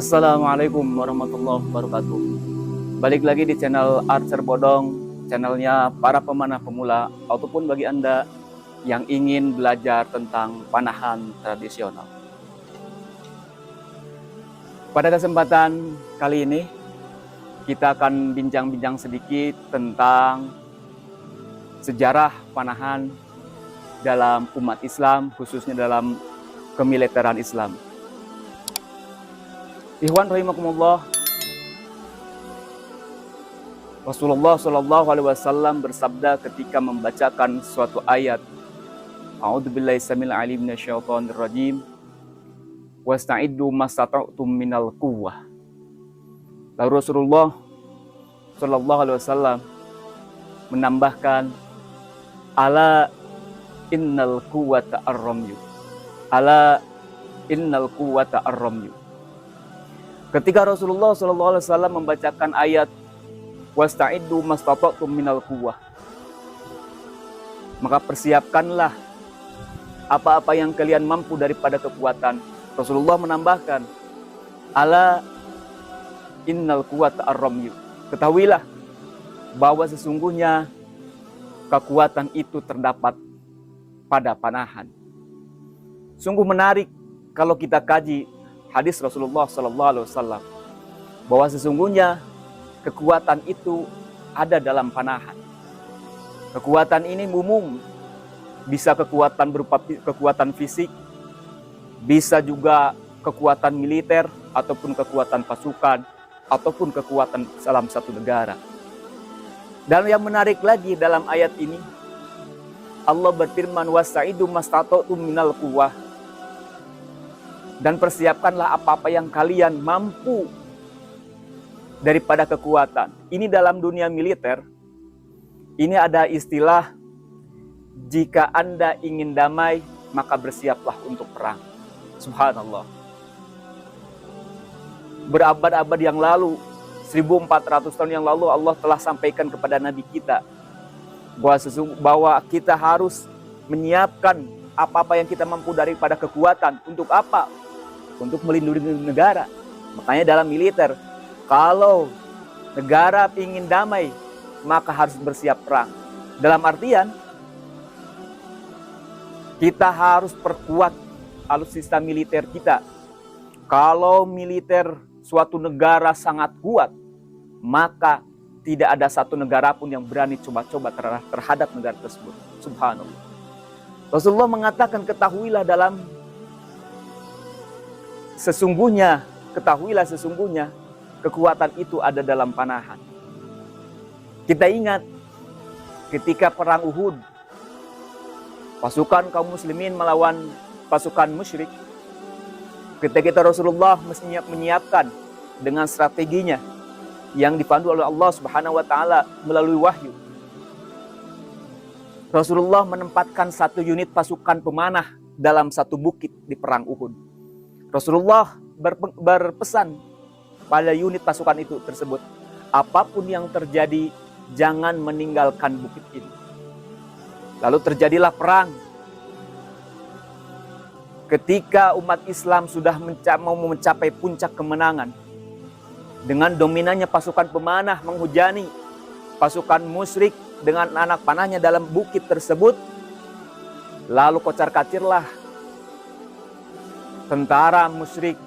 Assalamualaikum warahmatullahi wabarakatuh. Balik lagi di channel Archer Bodong, channelnya para pemanah pemula ataupun bagi Anda yang ingin belajar tentang panahan tradisional. Pada kesempatan kali ini kita akan bincang-bincang sedikit tentang sejarah panahan dalam umat Islam, khususnya dalam kemiliteran Islam. Ikhwan rahimakumullah, Rasulullah Shallallahu Alaihi Wasallam bersabda ketika membacakan suatu ayat, A'udzubillahi samil alim minasyaitonir rajim, wasta'iddu mastata'tum minal quwwah. Lalu Rasulullah Shallallahu Alaihi Wasallam menambahkan, ala innal quwwata ar-ramyu, ala innal quwwata ar-ramyu. Ketika Rasulullah SAW membacakan ayat wasta'iddu mastata'tum minal quwwah, maka persiapkanlah apa-apa yang kalian mampu daripada kekuatan. Rasulullah menambahkan, ala innal quwwata ar-ramyu. Ketahuilah bahwa sesungguhnya kekuatan itu terdapat pada panahan. Sungguh menarik kalau kita kaji hadis Rasulullah SAW bahwa sesungguhnya kekuatan itu ada dalam panahan. Kekuatan ini umum, bisa kekuatan berupa kekuatan fisik, bisa juga kekuatan militer ataupun kekuatan pasukan ataupun kekuatan dalam satu negara. Dan yang menarik lagi dalam ayat ini, Allah berfirman wasta'iddu mastata'tum minal quwwah, dan persiapkanlah apa-apa yang kalian mampu daripada kekuatan. Ini dalam dunia militer, ini ada istilah, jika Anda ingin damai, maka bersiaplah untuk perang. Subhanallah. Berabad-abad yang lalu, 1400 tahun yang lalu, Allah telah sampaikan kepada Nabi kita bahwa kita harus menyiapkan apa-apa yang kita mampu daripada kekuatan. Untuk apa? Untuk melindungi negara. Makanya dalam militer, kalau negara ingin damai, maka harus bersiap perang. Dalam artian, kita harus perkuat alutsista militer kita. Kalau militer suatu negara sangat kuat, maka tidak ada satu negara pun yang berani coba-coba terhadap negara tersebut. Subhanallah. Rasulullah mengatakan, ketahuilah sesungguhnya kekuatan itu ada dalam panahan. Kita ingat ketika perang Uhud, pasukan kaum muslimin melawan pasukan musyrik. Ketika Rasulullah menyiapkan dengan strateginya yang dipandu oleh Allah Subhanahu wa taala melalui wahyu. Rasulullah menempatkan satu unit pasukan pemanah dalam satu bukit di perang Uhud. Rasulullah berpesan pada unit pasukan itu tersebut, apapun yang terjadi, jangan meninggalkan bukit ini. Lalu terjadilah perang. Ketika umat Islam sudah mau mencapai puncak kemenangan, dengan dominannya pasukan pemanah menghujani pasukan musyrik dengan anak panahnya dalam bukit tersebut, lalu kocar-kacirlah tentara musyrik,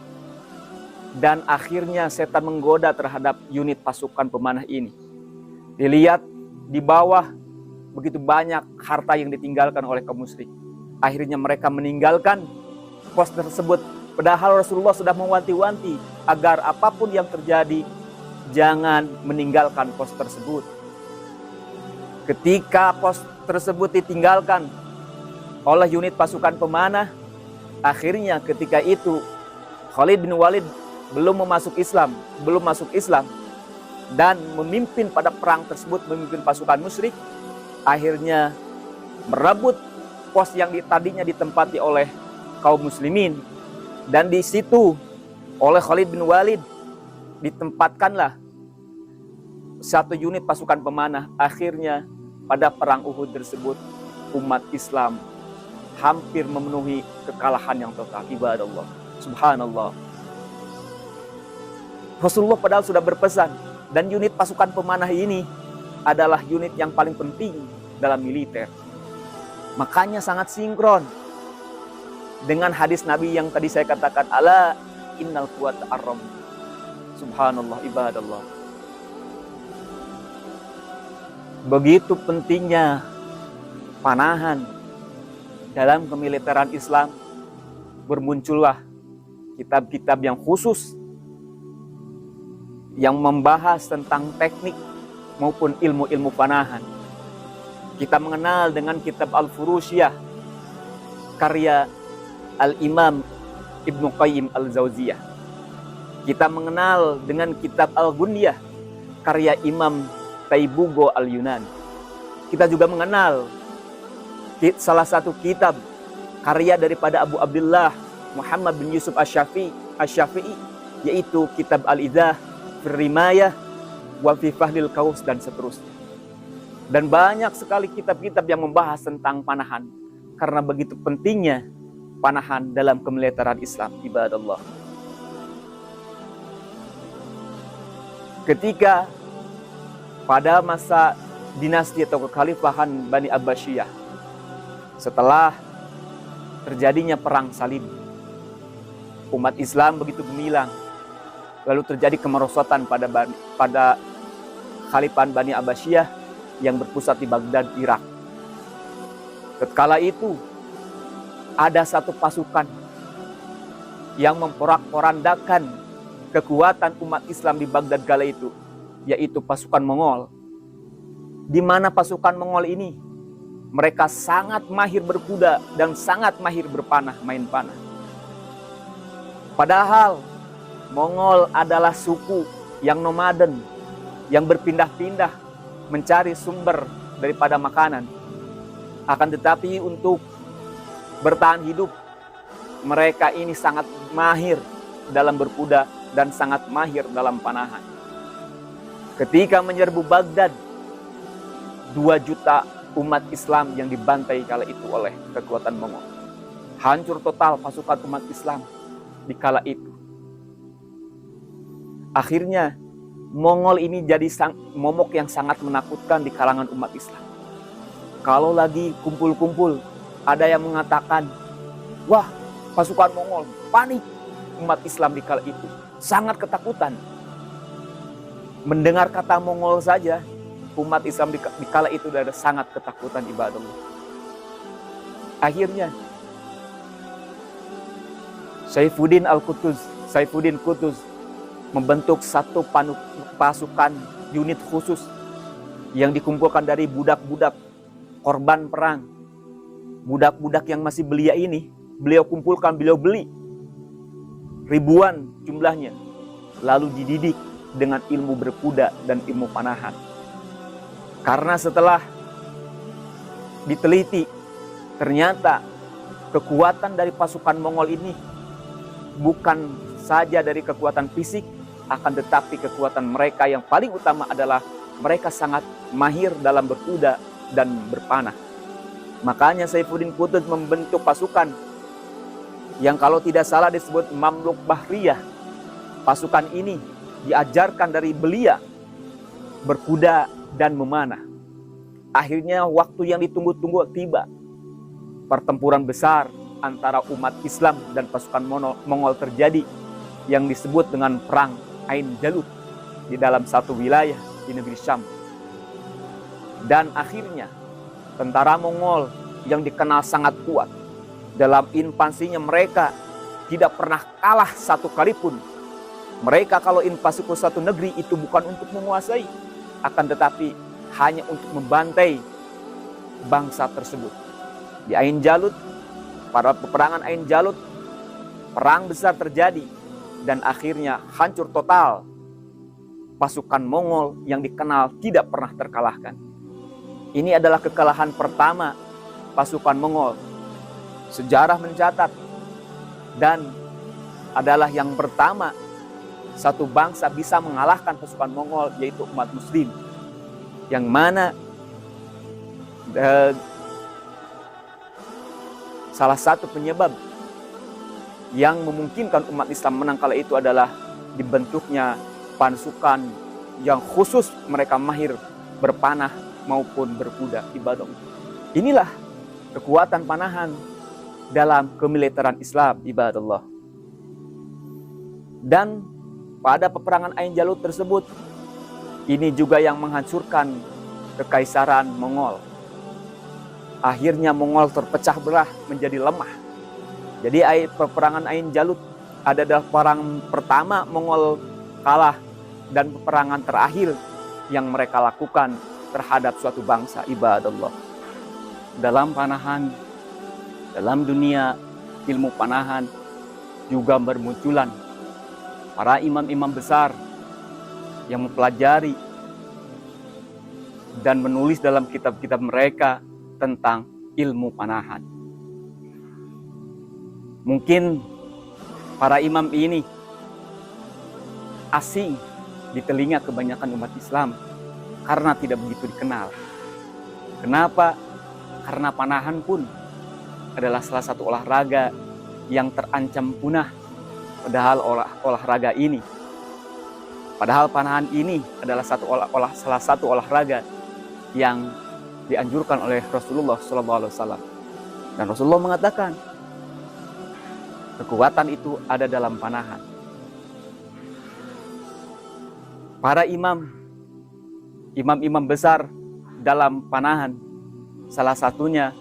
dan akhirnya setan menggoda terhadap unit pasukan pemanah ini. Dilihat di bawah begitu banyak harta yang ditinggalkan oleh kaum musyrik. Akhirnya mereka meninggalkan pos tersebut. Padahal Rasulullah sudah mewanti-wanti agar apapun yang terjadi, jangan meninggalkan pos tersebut. Ketika pos tersebut ditinggalkan oleh unit pasukan pemanah, akhirnya ketika itu Khalid bin Walid belum masuk Islam dan memimpin pada perang tersebut, memimpin pasukan musyrik, akhirnya merebut pos yang tadinya ditempati oleh kaum muslimin, dan di situ oleh Khalid bin Walid ditempatkanlah satu unit pasukan pemanah. Akhirnya pada perang Uhud tersebut umat Islam hampir memenuhi kekalahan yang total. Ibadah Allah, subhanallah. Rasulullah padahal sudah berpesan, dan unit pasukan pemanah ini adalah unit yang paling penting dalam militer. Makanya sangat sinkron dengan hadis Nabi yang tadi saya katakan, ala innal quwwata ar-ram. Subhanallah, ibadallah. Begitu pentingnya panahan dalam kemiliteran Islam, bermuncullah kitab-kitab yang khusus yang membahas tentang teknik maupun ilmu-ilmu panahan. Kita mengenal dengan kitab Al-Furusyah karya Al-Imam Ibnu Qayyim Al-Jauziyah. Kita mengenal dengan kitab Al-Ghunyah karya Imam Taibugo Al-Yunani. Kita juga mengenal salah satu kitab karya daripada Abu Abdullah Muhammad bin Yusuf Asy-Syafi'i, yaitu kitab Al-Idah Rimayah wa fi Fahlil Qaus dan seterusnya. Dan banyak sekali kitab-kitab yang membahas tentang panahan, karena begitu pentingnya panahan dalam kemiliteran Islam, ibadallah. Ketika pada masa dinasti atau kekhalifahan Bani Abbasiyah, setelah terjadinya perang salib, umat Islam begitu gemilang. Lalu terjadi kemerosotan pada Khalifahan Bani Abbasiyah yang berpusat di Baghdad, Irak. Tatkala itu ada satu pasukan yang memporak-porandakan kekuatan umat Islam di Baghdad kala itu, yaitu pasukan Mongol. Di mana pasukan Mongol ini mereka sangat mahir berkuda dan sangat mahir berpanah, main panah. Padahal Mongol adalah suku yang nomaden, yang berpindah-pindah mencari sumber daripada makanan. Akan tetapi untuk bertahan hidup, mereka ini sangat mahir dalam berkuda dan sangat mahir dalam panahan. Ketika menyerbu Baghdad, 2 juta umat Islam yang dibantai kala itu oleh kekuatan Mongol. Hancur total pasukan umat Islam di kala itu. Akhirnya Mongol ini jadi momok yang sangat menakutkan di kalangan umat Islam. Kalau lagi kumpul-kumpul, ada yang mengatakan, wah, pasukan Mongol, panik. Umat Islam di kala itu sangat ketakutan. Mendengar kata Mongol saja, umat Islam di kala itu sudah sangat ketakutan, ibadallah. Akhirnya Saifuddin Qutuz membentuk satu pasukan unit khusus yang dikumpulkan dari budak-budak korban perang. Budak-budak yang masih belia ini beliau kumpulkan, beliau beli ribuan jumlahnya, lalu dididik dengan ilmu berkuda dan ilmu panahan. Karena setelah diteliti, ternyata kekuatan dari pasukan Mongol ini bukan saja dari kekuatan fisik, akan tetapi kekuatan mereka yang paling utama adalah mereka sangat mahir dalam berkuda dan berpanah. Makanya Saifuddin Qutuz membentuk pasukan yang kalau tidak salah disebut Mamluk Bahriyah. Pasukan ini diajarkan dari belia, berkuda dan memanah. Akhirnya waktu yang ditunggu-tunggu tiba. Pertempuran besar antara umat Islam dan pasukan Mongol terjadi yang disebut dengan Perang Ain Jalut di dalam satu wilayah di negeri Syam. Dan akhirnya tentara Mongol yang dikenal sangat kuat, dalam invasinya mereka tidak pernah kalah satu kali pun. Mereka kalau invasi ke satu negeri itu bukan untuk menguasai, akan tetapi hanya untuk membantai bangsa tersebut. Di Ain Jalut, pada peperangan Ain Jalut, perang besar terjadi dan akhirnya hancur total pasukan Mongol yang dikenal tidak pernah terkalahkan. Ini adalah kekalahan pertama pasukan Mongol. Sejarah mencatat, dan adalah yang pertama satu bangsa bisa mengalahkan pasukan Mongol, yaitu umat Muslim. Yang mana salah satu penyebab yang memungkinkan umat Islam menang kala itu adalah dibentuknya pasukan yang khusus mereka mahir berpanah maupun berkuda, ibadah. Inilah kekuatan panahan dalam kemiliteran Islam, ibadallah. Dan pada peperangan Ain Jalut tersebut, ini juga yang menghancurkan kekaisaran Mongol. Akhirnya Mongol terpecah belah menjadi lemah. Jadi peperangan Ain Jalut adalah perang pertama Mongol kalah dan peperangan terakhir yang mereka lakukan terhadap suatu bangsa, ibadallah. Dalam panahan, dalam dunia ilmu panahan juga bermunculan para imam-imam besar yang mempelajari dan menulis dalam kitab-kitab mereka tentang ilmu panahan. Mungkin para imam ini asing di telinga kebanyakan umat Islam karena tidak begitu dikenal. Kenapa? Karena panahan pun adalah salah satu olahraga yang terancam punah. Padahal panahan ini adalah salah satu olahraga yang dianjurkan oleh Rasulullah SAW. Dan Rasulullah mengatakan, kekuatan itu ada dalam panahan. Para imam-imam besar dalam panahan, salah satunya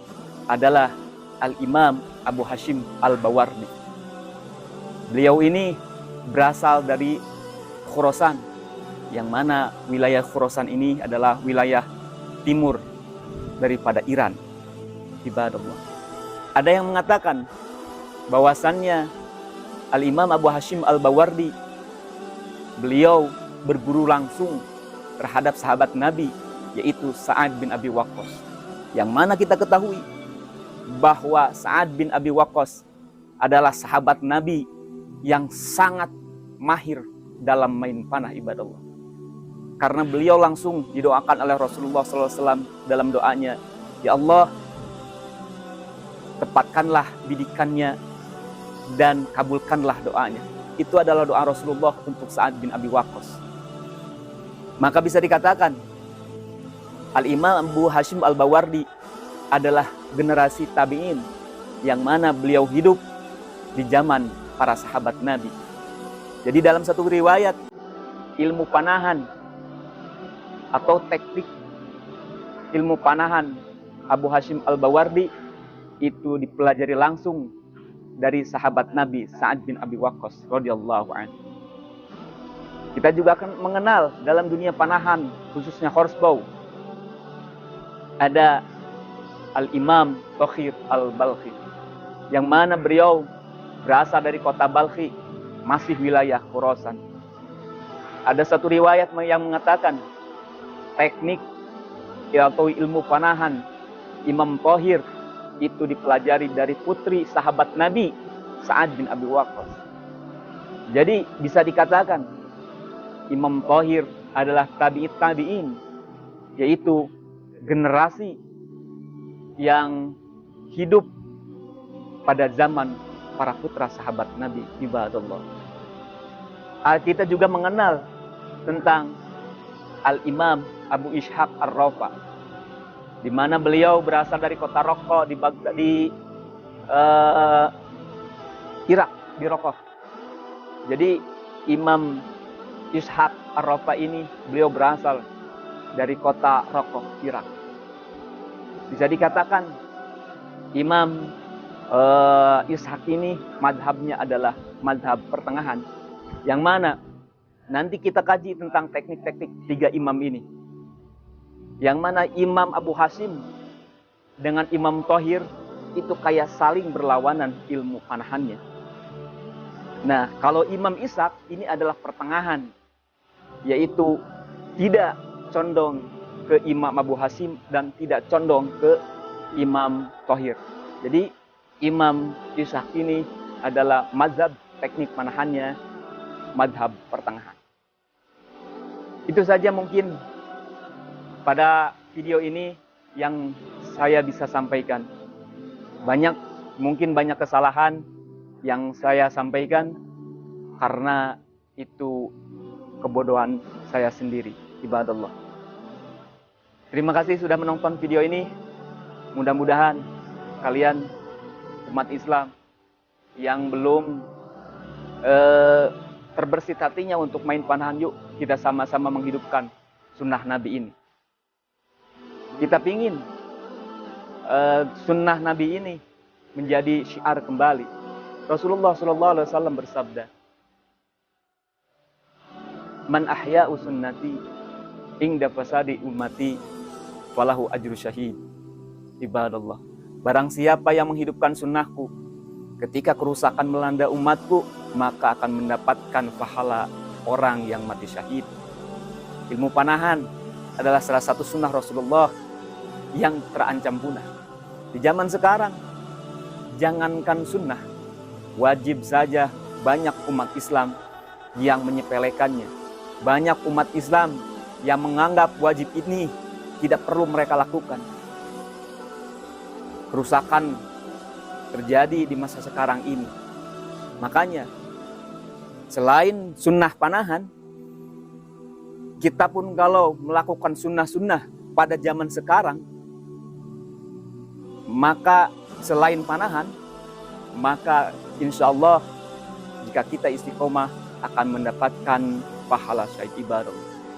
adalah Al-Imam Abu Hashim Al-Bawardi. Beliau ini berasal dari Khurasan, yang mana wilayah Khurasan ini adalah wilayah timur daripada Iran, ibadallah. Ada yang mengatakan bahwasannya Al-Imam Abu Hashim Al-Bawardi, beliau berguru langsung terhadap sahabat Nabi, yaitu Sa'ad bin Abi Waqqas. Yang mana kita ketahui bahwa Sa'ad bin Abi Waqqas adalah sahabat Nabi yang sangat mahir dalam main panah, ibadallah. Karena beliau langsung didoakan oleh Rasulullah SAW dalam doanya, ya Allah, tepatkanlah bidikannya dan kabulkanlah doanya. Itu adalah doa Rasulullah untuk Sa'ad bin Abi Waqqas. Maka bisa dikatakan Al-Imam Abu Hashim Al-Bawardi adalah generasi tabi'in yang mana beliau hidup di zaman para sahabat Nabi. Jadi dalam satu riwayat, ilmu panahan atau teknik ilmu panahan Abu Hashim Al-Bawardi itu dipelajari langsung dari sahabat Nabi Sa'ad bin Abi Waqqas radhiyallahu anhu. Kita juga akan mengenal dalam dunia panahan, khususnya horsebow, ada Al-Imam Tohir Al-Balkhi, yang mana beliau berasal dari kota Balkhi, masih wilayah Khurasan. Ada satu riwayat yang mengatakan teknik atau ilmu panahan Imam Tohir itu dipelajari dari putri sahabat Nabi Sa'ad bin Abi Waqqas. Jadi bisa dikatakan Imam Tohir adalah tabi'in, yaitu generasi yang hidup pada zaman para putra sahabat Nabi, ibadallah. Kita juga mengenal tentang Al-Imam Abu Ishaq Ar-Rafa, di mana beliau berasal dari kota Raqqa di Baghdad, di Irak, di Raqqa. Jadi Imam Ishaq Ar-Rafa ini beliau berasal dari kota Raqqa, Irak. Bisa dikatakan Imam Ishaq ini madhabnya adalah madhab pertengahan, yang mana nanti kita kaji tentang teknik-teknik tiga imam ini, yang mana Imam Abu Hashim dengan Imam Tohir itu kayak saling berlawanan ilmu panahannya. Nah, kalau Imam Ishaq ini adalah pertengahan, yaitu tidak condong ke Imam Abu Hashim dan tidak condong ke Imam Tohir. Jadi Imam Ishaq ini adalah mazhab teknik panahannya mazhab pertengahan. Itu saja mungkin pada video ini yang saya bisa sampaikan. Mungkin banyak kesalahan yang saya sampaikan karena itu kebodohan saya sendiri, ibadallah. Terima kasih sudah menonton video ini. Mudah-mudahan kalian umat Islam yang belum terbersit hatinya untuk main panahan, yuk kita sama-sama menghidupkan sunnah Nabi ini. Kita pingin sunnah Nabi ini menjadi syiar kembali. Rasulullah SAW bersabda, "Man ahya'u sunnati ingda fasadi ummati falahu ajru syahid." Ibadallah, barang siapa yang menghidupkan sunnahku ketika kerusakan melanda umatku, maka akan mendapatkan pahala orang yang mati syahid. Ilmu panahan adalah salah satu sunnah Rasulullah yang terancam punah. Di zaman sekarang, jangankan sunnah, wajib saja banyak umat Islam yang menyepelekannya. Banyak umat Islam yang menganggap wajib ini tidak perlu mereka lakukan. Kerusakan terjadi di masa sekarang ini. Makanya, selain sunnah panahan, kita pun kalau melakukan sunnah-sunnah pada zaman sekarang, maka selain panahan, maka insya Allah jika kita istiqomah akan mendapatkan pahala syahid ibadah.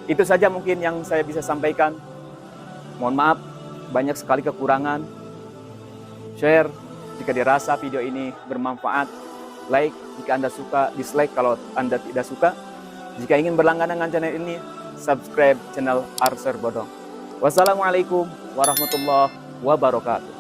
Itu saja mungkin yang saya bisa sampaikan. Mohon maaf, banyak sekali kekurangan. Share jika dirasa video ini bermanfaat. Like jika Anda suka, dislike kalau Anda tidak suka. Jika ingin berlangganan dengan channel ini, subscribe channel Arser Bodong. Wassalamualaikum warahmatullahi wabarakatuh.